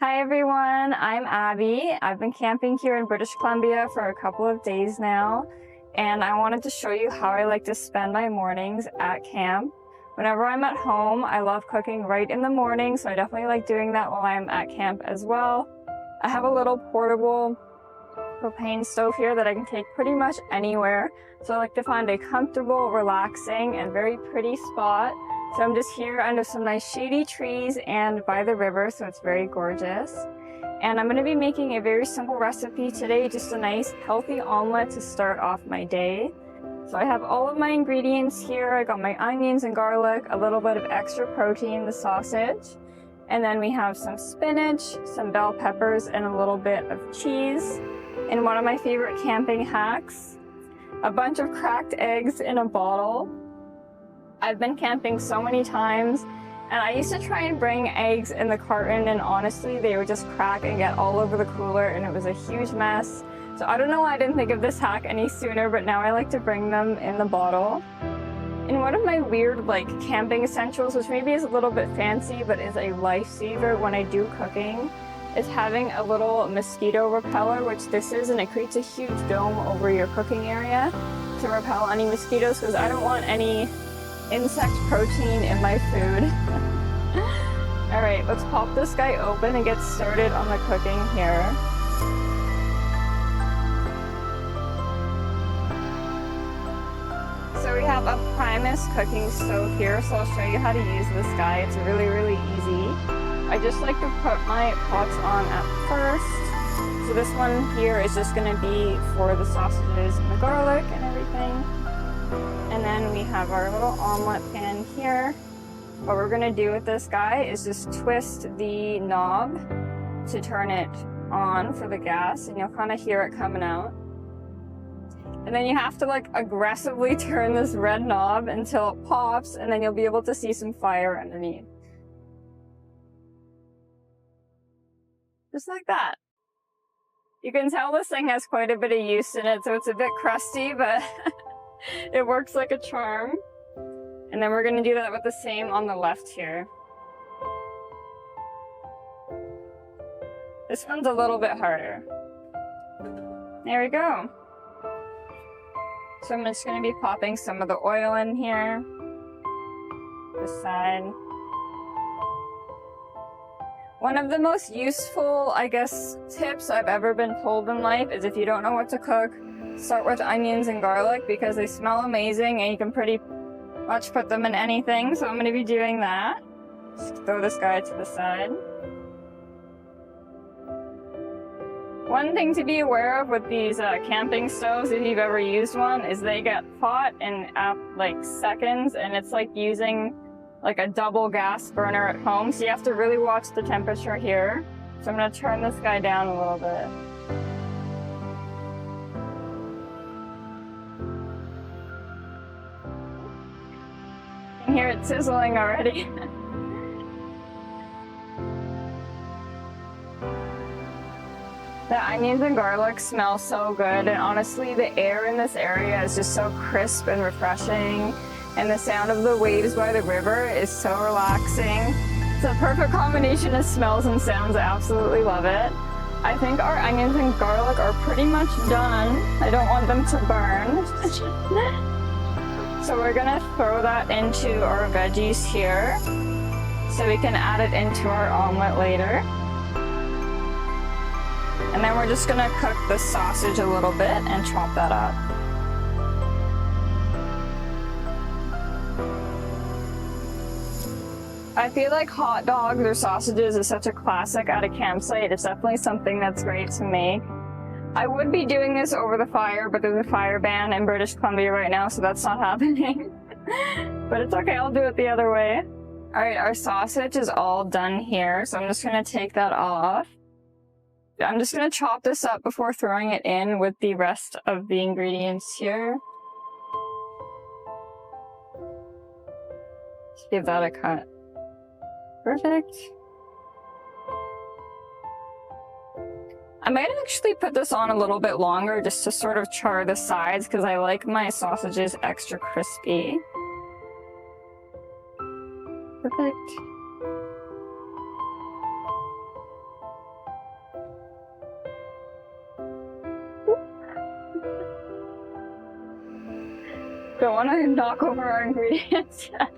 Hi everyone, I'm Abby. I've been camping here in British Columbia for a couple of days now, and I wanted to show you how I like to spend my mornings at camp. Whenever I'm at home, I love cooking right in the morning, so I definitely like doing that while I'm at camp as well. I have a little portable propane stove here that I can take pretty much anywhere, so I like to find a comfortable, relaxing, and very pretty spot. So I'm just here under some nice shady trees and by the river, so it's very gorgeous. And I'm going to be making a very simple recipe today, just a nice healthy omelet to start off my day. So I have all of my ingredients here. I got my onions and garlic, a little bit of extra protein, the sausage, and then we have some spinach, some bell peppers, and a little bit of cheese. And one of my favorite camping hacks, a bunch of cracked eggs in a bottle. I've been camping so many times, and I used to try and bring eggs in the carton, and honestly, they would just crack and get all over the cooler, and it was a huge mess. So I don't know why I didn't think of this hack any sooner, but now I like to bring them in the bottle. And one of my weird, camping essentials, which maybe is a little bit fancy, but is a lifesaver when I do cooking, is having a little mosquito repeller, which this is, and it creates a huge dome over your cooking area to repel any mosquitoes, because I don't want any insect protein in my food. All right, let's pop this guy open and get started on the cooking here. So we have a Primus cooking stove here, so I'll show you how to use this guy. It's really, really easy. I just like to put my pots on at first. So this one here is just gonna be for the sausages and the garlic and everything. And then we have our little omelet pan here. What we're gonna do with this guy is just twist the knob to turn it on for the gas, and you'll kind of hear it coming out. And then you have to aggressively turn this red knob until it pops, and then you'll be able to see some fire underneath. Just like that. You can tell this thing has quite a bit of use in it, so it's a bit crusty, but it works like a charm. And then we're gonna do that with the same on the left here. This one's a little bit harder. There we go. So I'm just gonna be popping some of the oil in here. This side. One of the most useful, tips I've ever been told in life is if you don't know what to cook, start with onions and garlic, because they smell amazing and you can pretty much put them in anything. So I'm going to be doing that. Just throw this guy to the side. One thing to be aware of with these camping stoves, if you've ever used one, is they get hot in seconds, and it's like using a double gas burner at home. So you have to really watch the temperature here. So I'm going to turn this guy down a little bit. You can hear it sizzling already. The onions and garlic smell so good, and honestly the air in this area is just so crisp and refreshing, and the sound of the waves by the river is so relaxing. It's a perfect combination of smells and sounds. I absolutely love it. I think our onions and garlic are pretty much done. I don't want them to burn. So we're gonna throw that into our veggies here, so we can add it into our omelet later. And then we're just gonna cook the sausage a little bit and chop that up. I feel like hot dogs or sausages is such a classic at a campsite. It's definitely something that's great to make. I would be doing this over the fire, but there's a fire ban in British Columbia right now, so that's not happening. But it's okay, I'll do it the other way. All right, our sausage is all done here, so I'm just gonna take that off. I'm just gonna chop this up before throwing it in with the rest of the ingredients here. Just give that a cut. Perfect. I might actually put this on a little bit longer just to sort of char the sides, because I like my sausages extra crispy. Perfect. Don't want to knock over our ingredients yet.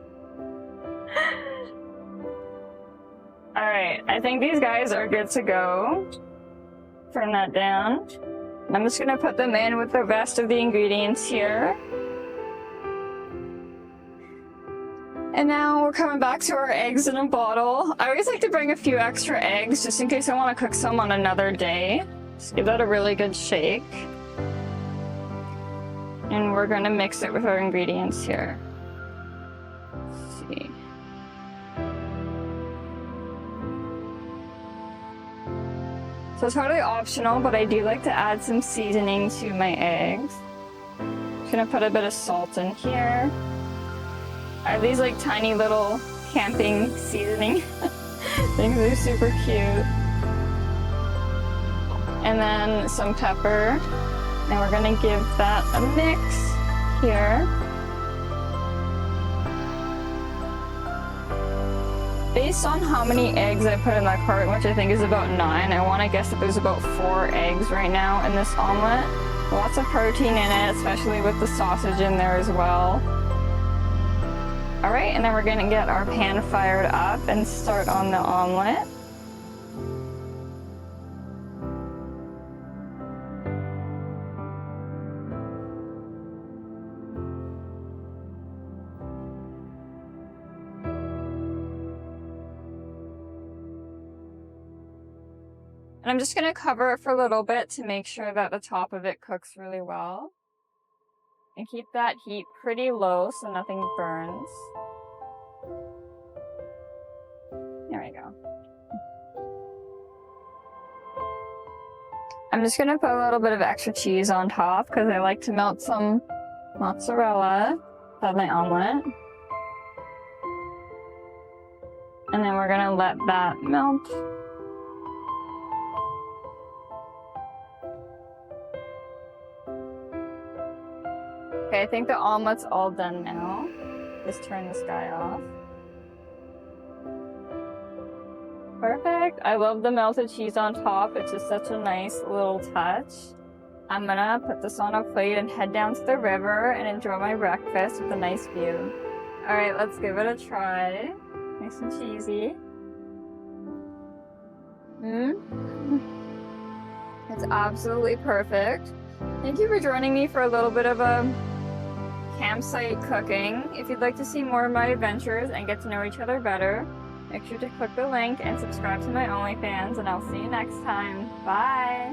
Alright, I think these guys are good to go. Turn that down. I'm just gonna put them in with the rest of the ingredients here. And now we're coming back to our eggs in a bottle. I always like to bring a few extra eggs just in case I want to cook some on another day. Just give that a really good shake. And we're gonna mix it with our ingredients here. Let's see. So it's totally optional, but I do like to add some seasoning to my eggs. Just gonna put a bit of salt in here. I have these like tiny little camping seasoning things. They're super cute. And then some pepper. And we're gonna give that a mix here. Based on how many eggs I put in that carton, which I think is about 9, I want to guess that there's about 4 eggs right now in this omelet. Lots of protein in it, especially with the sausage in there as well. Alright, and then we're gonna get our pan fired up and start on the omelet. And I'm just going to cover it for a little bit to make sure that the top of it cooks really well. And keep that heat pretty low so nothing burns. There we go. I'm just going to put a little bit of extra cheese on top because I like to melt some mozzarella on my omelet. And then we're going to let that melt. Okay, I think the omelet's all done now. Just turn this guy off. Perfect. I love the melted cheese on top. It's just such a nice little touch. I'm gonna put this on a plate and head down to the river and enjoy my breakfast with a nice view. Alright, let's give it a try. Nice and cheesy. It's absolutely perfect. Thank you for joining me for a little bit of a campsite cooking. If you'd like to see more of my adventures and get to know each other better, make sure to click the link and subscribe to my OnlyFans, and I'll see you next time. Bye!